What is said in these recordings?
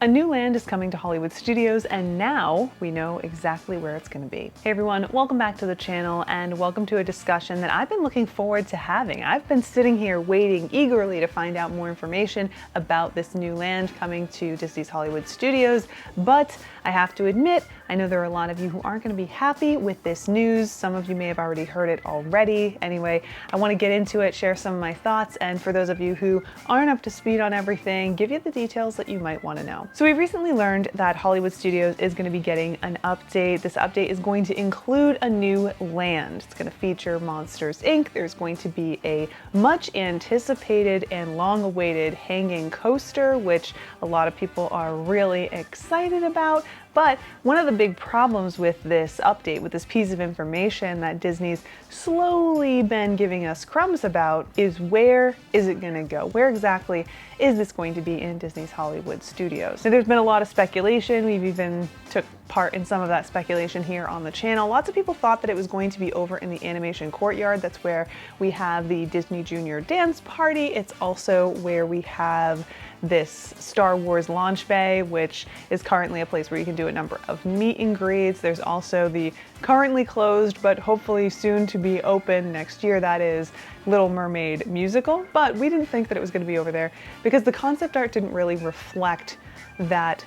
A new land is coming to Hollywood studios, and now we know exactly where it's going to be. Hey everyone, welcome back to the channel and welcome to a discussion that I've been looking forward to having. I've been sitting here waiting eagerly to find out more information about this new land coming to Disney's Hollywood studios, but I have to admit, I know there are a lot of you who aren't going to be happy with this news. Some of you may have already heard it already. Anyway, I want to get into it, share some of my thoughts, and for those of you who aren't up to speed on everything, give you the details that you might want to know. So we recently learned that Hollywood Studios is going to be getting an update. This update is going to include a new land. It's going to feature Monsters, Inc. There's going to be a much anticipated and long-awaited hanging coaster, which a lot of people are really excited about. But one of the big problems with this update, with this piece of information that Disney's slowly been giving us crumbs about, is where is it going to go? Where exactly is this going to be in Disney's Hollywood studios? So there's been a lot of speculation. We've even took part in some of that speculation here on the channel. Lots of people thought that it was going to be over in the animation courtyard. That's where we have the Disney Junior Dance Party. It's also where we have this Star Wars launch bay, which is currently a place where you can do a number of meet and greets. There's also the currently closed, but hopefully soon to be open next year, that is Little Mermaid musical. But we didn't think that it was going to be over there because the concept art didn't really reflect that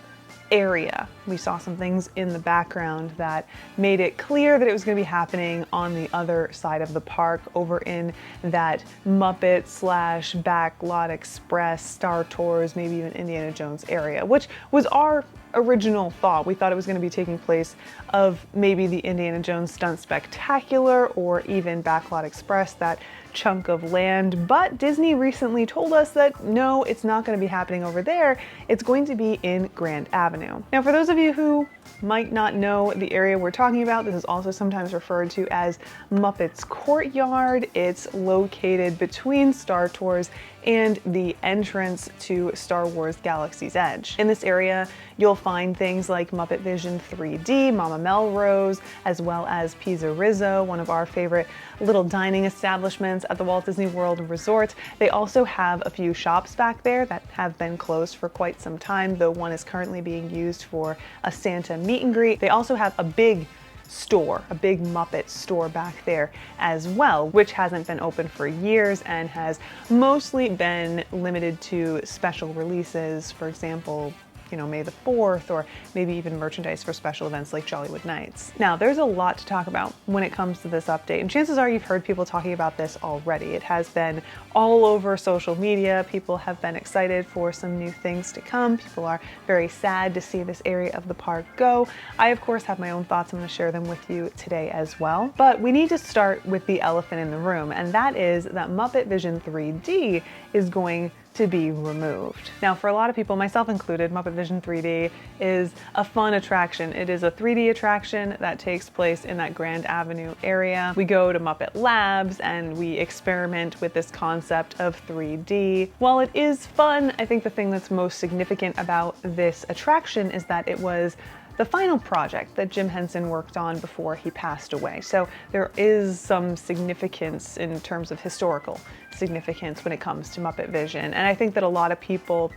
area. We saw some things in the background that made it clear that it was going to be happening on the other side of the park, over in that Muppet / Backlot Express, Star Tours, maybe even Indiana Jones area, which was our original thought. We thought it was going to be taking place of maybe the Indiana Jones Stunt Spectacular or even Backlot Express, that chunk of land, but Disney recently told us that no, it's not going to be happening over there. It's going to be in Grand Avenue. Now, for those of you who might not know the area we're talking about, this is also sometimes referred to as Muppets Courtyard. It's located between Star Tours and the entrance to Star Wars Galaxy's Edge. In this area, you'll find things like Muppet Vision 3D, Mama Melrose, as well as Pizza Rizzo, one of our favorite little dining establishments at the Walt Disney World Resort. They also have a few shops back there that have been closed for quite some time, though one is currently being used for a Santa meet and greet. They also have a big store, a big Muppet store back there as well, which hasn't been open for years and has mostly been limited to special releases, for example, May the 4th, or maybe even merchandise for special events like Jollywood Nights. Now, there's a lot to talk about when it comes to this update, and chances are you've heard people talking about this already. It has been all over social media. People have been excited for some new things to come. People are very sad to see this area of the park go. I, of course, have my own thoughts. I'm going to share them with you today as well. But we need to start with the elephant in the room, and that is that Muppet Vision 3D is going to be removed. Now, for a lot of people, myself included, Muppet Vision 3D is a fun attraction. It is a 3D attraction that takes place in that Grand Avenue area. We go to Muppet Labs and we experiment with this concept of 3D. While it is fun, I think the thing that's most significant about this attraction is that it was the final project that Jim Henson worked on before he passed away. So there is some significance in terms of historical significance when it comes to Muppet Vision. And I think that a lot of people,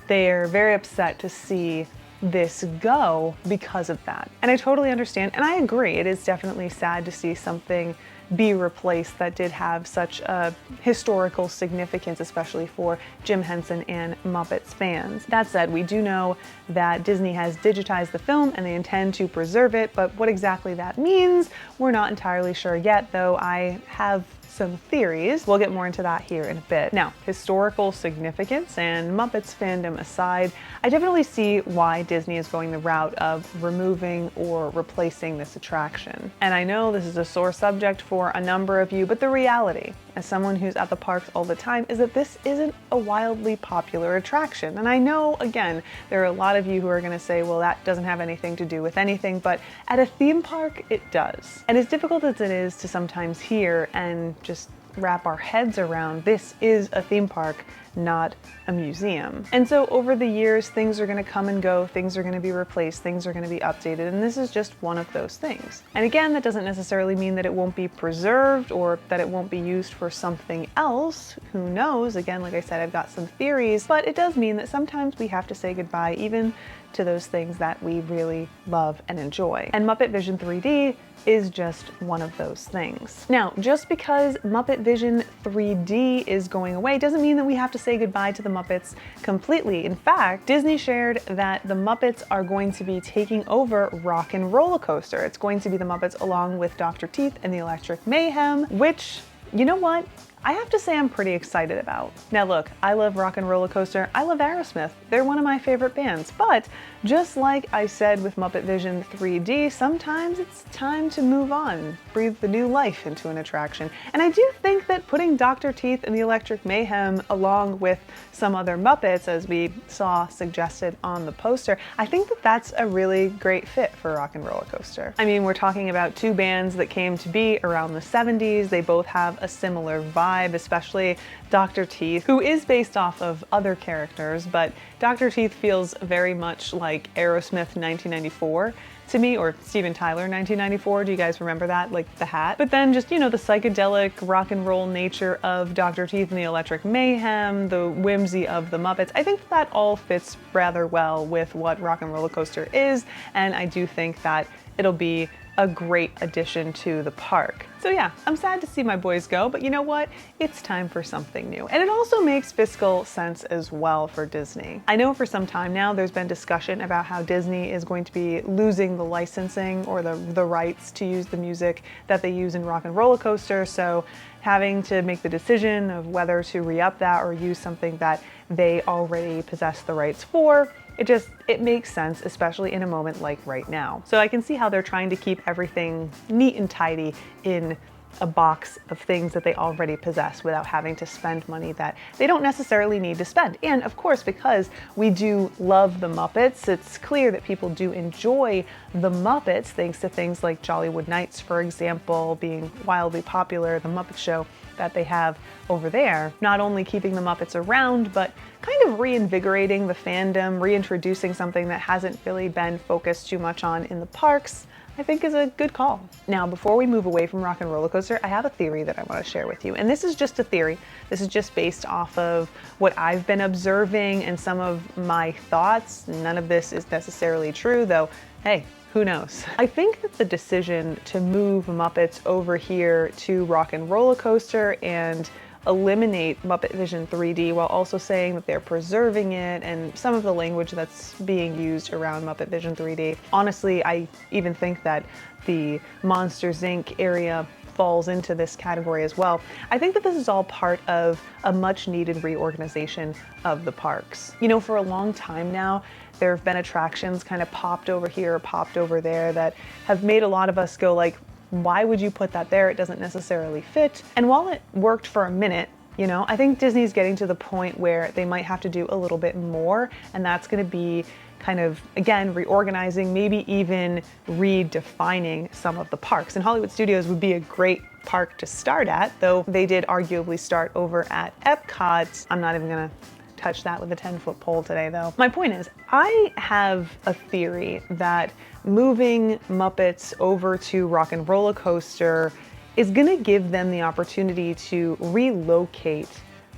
they're very upset to see this go because of that. And I totally understand, and I agree, it is definitely sad to see something be replaced that did have such a historical significance, especially for Jim Henson and Muppets fans. That said, we do know that Disney has digitized the film and they intend to preserve it, but what exactly that means, we're not entirely sure yet, though I have some theories. We'll get more into that here in a bit. Now, historical significance and Muppets fandom aside, I definitely see why Disney is going the route of removing or replacing this attraction. And I know this is a sore subject for a number of you, but the reality, as someone who's at the parks all the time, is that this isn't a wildly popular attraction. And I know, again, there are a lot of you who are going to say, well, that doesn't have anything to do with anything, but at a theme park, it does. And as difficult as it is to sometimes hear and just wrap our heads around, this is a theme park not a museum. And so over the years, things are going to come and go, things are going to be replaced, things are going to be updated, and this is just one of those things. And again, that doesn't necessarily mean that it won't be preserved or that it won't be used for something else. Who knows? Again, like I said, I've got some theories, but it does mean that sometimes we have to say goodbye even to those things that we really love and enjoy. And Muppet Vision 3D is just one of those things. Now, just because Muppet Vision 3D is going away doesn't mean that we have to say goodbye to the Muppets completely. In fact, Disney shared that the Muppets are going to be taking over Rock and Roller Coaster. It's going to be the Muppets along with Dr. Teeth and the Electric Mayhem, which, you know what? I have to say I'm pretty excited about. Now look, I love Rock and Roller Coaster, I love Aerosmith, they're one of my favorite bands, but just like I said with Muppet Vision 3D, sometimes it's time to move on, breathe the new life into an attraction. And I do think that putting Dr. Teeth and the Electric Mayhem along with some other Muppets, as we saw suggested on the poster, I think that that's a really great fit for Rock and Roller Coaster. I mean, we're talking about two bands that came to be around the 70s, they both have a similar vibe, especially Dr. Teeth, who is based off of other characters, but Dr. Teeth feels very much like Aerosmith 1994 to me, or Steven Tyler 1994. Do you guys remember that? Like the hat? But then just, you know, the psychedelic rock and roll nature of Dr. Teeth and the Electric Mayhem, the whimsy of the Muppets. I think that all fits rather well with what Rock and Roller Coaster is, and I do think that it'll be a great addition to the park. So yeah, I'm sad to see my boys go, but you know what? It's time for something new. And it also makes fiscal sense as well for Disney. I know for some time now there's been discussion about how Disney is going to be losing the licensing or the rights to use the music that they use in Rock and Roller Coaster, so having to make the decision of whether to re-up that or use something that they already possess the rights for, it makes sense, especially in a moment like right now. So I can see how they're trying to keep everything neat and tidy in a box of things that they already possess without having to spend money that they don't necessarily need to spend. And of course, because we do love the Muppets, it's clear that people do enjoy the Muppets thanks to things like Jollywood Nights, for example, being wildly popular, the Muppet Show that they have over there. Not only keeping the Muppets around, but kind of reinvigorating the fandom, reintroducing something that hasn't really been focused too much on in the parks, I think is a good call. Now, before we move away from Rock and Roller Coaster, I have a theory that I want to share with you. And this is just a theory. This is just based off of what I've been observing and some of my thoughts. None of this is necessarily true, though, hey, who knows? I think that the decision to move Muppets over here to Rock and Roller Coaster and eliminate Muppet Vision 3D while also saying that they're preserving it and some of the language that's being used around Muppet Vision 3D. Honestly, I even think that the Monsters Inc. area falls into this category as well. I think that this is all part of a much needed reorganization of the parks. You know, for a long time now, there have been attractions kind of popped over here, popped over there that have made a lot of us go like, why would you put that there? It doesn't necessarily fit. And while it worked for a minute, you know, I think Disney's getting to the point where they might have to do a little bit more, and that's going to be kind of, again, reorganizing, maybe even redefining some of the parks. And Hollywood Studios would be a great park to start at, though they did arguably start over at Epcot. I'm not even gonna touch that with a 10-foot pole today, though. My point is, I have a theory that moving Muppets over to Rock and Roller Coaster is gonna give them the opportunity to relocate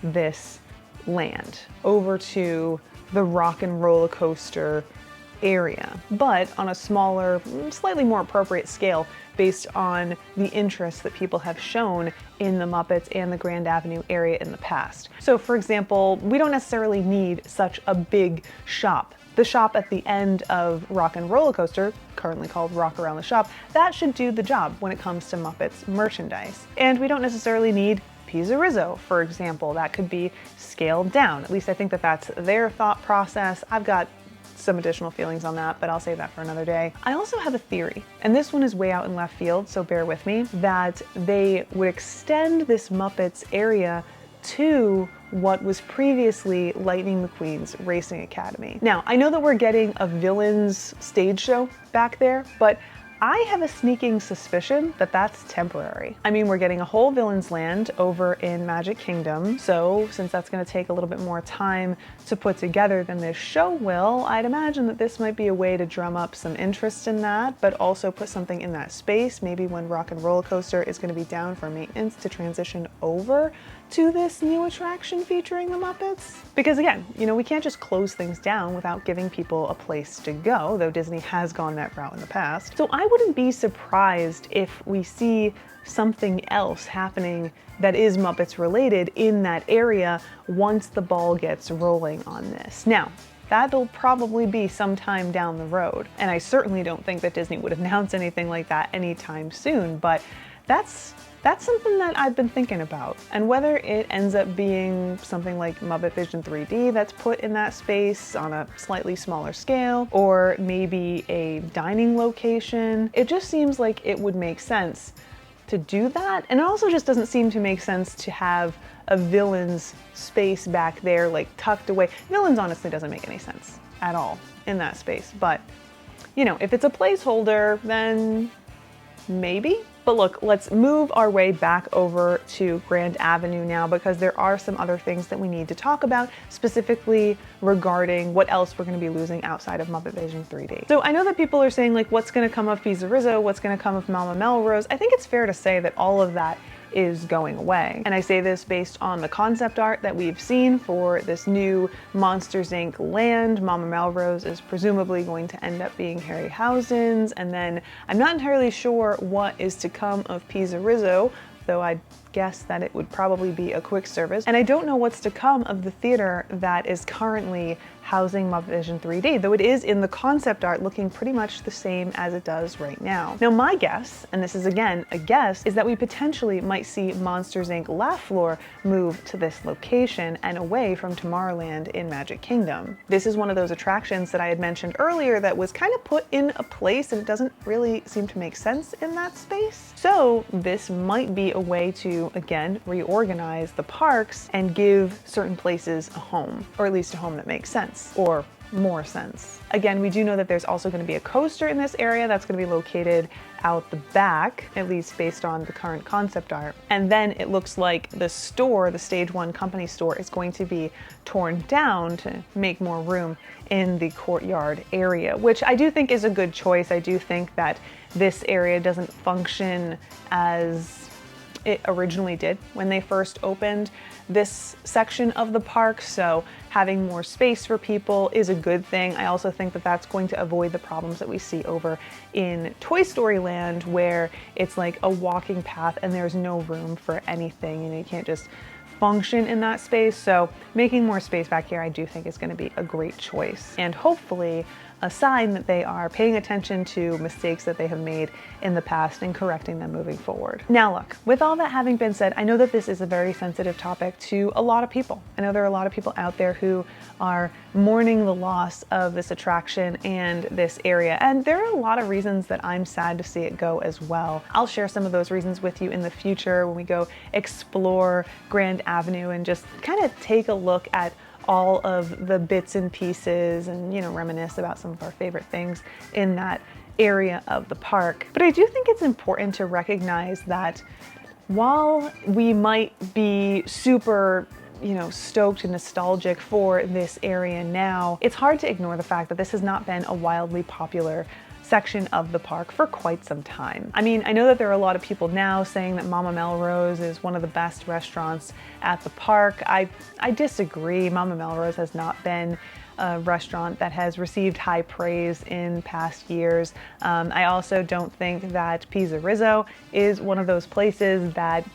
this land over to the Rock and Roller Coaster area, but on a smaller, slightly more appropriate scale based on the interest that people have shown in the Muppets and the Grand Avenue area in the past. So for example, we don't necessarily need such a big shop. The shop at the end of Rock and Roller Coaster, currently called Rock Around the Shop, that should do the job when it comes to Muppets merchandise. And we don't necessarily need Pizza Rizzo, for example. That could be scaled down. At least I think that that's their thought process. I've got some additional feelings on that, but I'll save that for another day. I also have a theory, and this one is way out in left field, so bear with me, that they would extend this Muppets area to what was previously Lightning McQueen's Racing Academy. Now, I know that we're getting a villains stage show back there, but I have a sneaking suspicion that that's temporary. I mean, we're getting a whole Villains Land over in Magic Kingdom, so since that's going to take a little bit more time to put together than this show will, I'd imagine that this might be a way to drum up some interest in that, but also put something in that space, maybe when Rock and Roller Coaster is going to be down for maintenance, to transition over to this new attraction featuring the Muppets. Because again, you know, we can't just close things down without giving people a place to go, though Disney has gone that route in the past. So I wouldn't be surprised if we see something else happening that is Muppets related in that area once the ball gets rolling on this. Now, that'll probably be sometime down the road, and I certainly don't think that Disney would announce anything like that anytime soon, but that's something that I've been thinking about. And whether it ends up being something like Muppet Vision 3D that's put in that space on a slightly smaller scale, or maybe a dining location, it just seems like it would make sense to do that. And it also just doesn't seem to make sense to have a Villains space back there, like tucked away. Villains honestly doesn't make any sense at all in that space. But, you know, if it's a placeholder, then maybe. But look, let's move our way back over to Grand Avenue now, because there are some other things that we need to talk about, specifically regarding what else we're going to be losing outside of Muppet Vision 3D. So I know that people are saying, like, what's going to come of Pizza Rizzo? What's going to come of Mama Melrose? I think it's fair to say that all of that is going away. And I say this based on the concept art that we've seen for this new Monsters Inc. land. Mama Melrose is presumably going to end up being Harryhausen's, and then I'm not entirely sure what is to come of Pizza Rizzo, though I'd guess that it would probably be a quick service. And I don't know what's to come of the theater that is currently housing Muppet Vision 3D, though it is in the concept art looking pretty much the same as it does right now. Now my guess, and this is again a guess, is that we potentially might see Monsters Inc. Laugh Floor move to this location and away from Tomorrowland in Magic Kingdom. This is one of those attractions that I had mentioned earlier that was kind of put in a place and it doesn't really seem to make sense in that space. So this might be a way to, again, reorganize the parks and give certain places a home, or at least a home that makes sense, or more sense. Again, we do know that there's also going to be a coaster in this area that's going to be located out the back, at least based on the current concept art. And then it looks like the store, the Stage 1 company store, is going to be torn down to make more room in the courtyard area, which I do think is a good choice. I do think that this area doesn't function as it originally did when they first opened this section of the park, so having more space for people is a good thing. I also think that that's going to avoid the problems that we see over in Toy Story Land, where it's like a walking path and there's no room for anything and you can't just function in that space. So making more space back here I do think is going to be a great choice, and hopefully a sign that they are paying attention to mistakes that they have made in the past and correcting them moving forward. Now look, with all that having been said, I know that this is a very sensitive topic to a lot of people. I know there are a lot of people out there who are mourning the loss of this attraction and this area, and there are a lot of reasons that I'm sad to see it go as well. I'll share some of those reasons with you in the future when we go explore Grand Avenue and just kind of take a look at all of the bits and pieces and, you know, reminisce about some of our favorite things in that area of the park. But I do think it's important to recognize that while we might be super, you know, stoked and nostalgic for this area now, it's hard to ignore the fact that this has not been a wildly popular section of the park for quite some time. I mean, I know that there are a lot of people now saying that Mama Melrose is one of the best restaurants at the park. I disagree. Mama Melrose has not been a restaurant that has received high praise in past years. I also don't think that Pizza Rizzo is one of those places that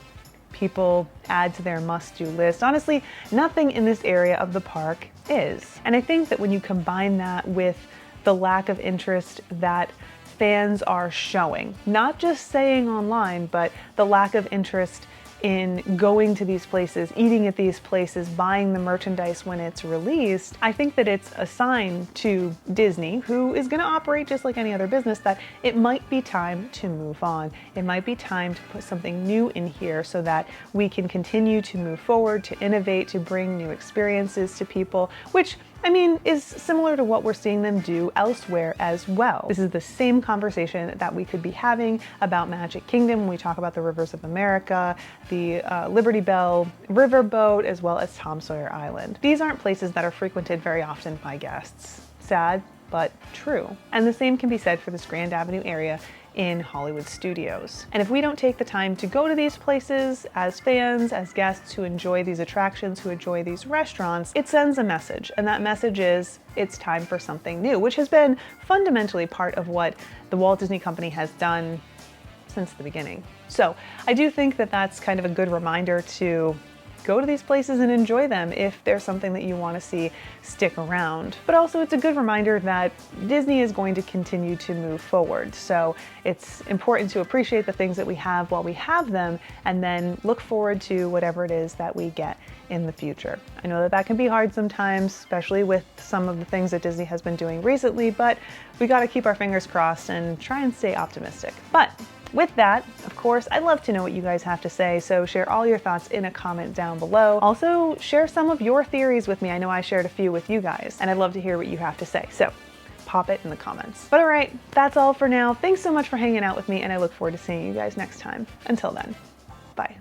people add to their must-do list. Honestly, nothing in this area of the park is. And I think that when you combine that with the lack of interest that fans are showing, not just saying online, but the lack of interest in going to these places, eating at these places, buying the merchandise when it's released, I think that it's a sign to Disney, who is going to operate just like any other business, that it might be time to move on. It might be time to put something new in here so that we can continue to move forward, to innovate, to bring new experiences to people, which I mean, is similar to what we're seeing them do elsewhere as well. This is the same conversation that we could be having about Magic Kingdom when we talk about the Rivers of America, the Liberty Bell Riverboat, as well as Tom Sawyer Island. These aren't places that are frequented very often by guests. Sad, but true. And the same can be said for this Grand Avenue area in Hollywood Studios. And if we don't take the time to go to these places as fans, as guests who enjoy these attractions, who enjoy these restaurants, it sends a message. And that message is, it's time for something new, which has been fundamentally part of what the Walt Disney Company has done since the beginning. So I do think that that's kind of a good reminder to go to these places and enjoy them if there's something that you want to see stick around. But also it's a good reminder that Disney is going to continue to move forward. So it's important to appreciate the things that we have while we have them and then look forward to whatever it is that we get in the future. I know that that can be hard sometimes, especially with some of the things that Disney has been doing recently, but we got to keep our fingers crossed and try and stay optimistic. But with that, of course, I'd love to know what you guys have to say, so share all your thoughts in a comment down below. Also, share some of your theories with me. I know I shared a few with you guys, and I'd love to hear what you have to say, so pop it in the comments. But all right, that's all for now. Thanks so much for hanging out with me, and I look forward to seeing you guys next time. Until then, bye.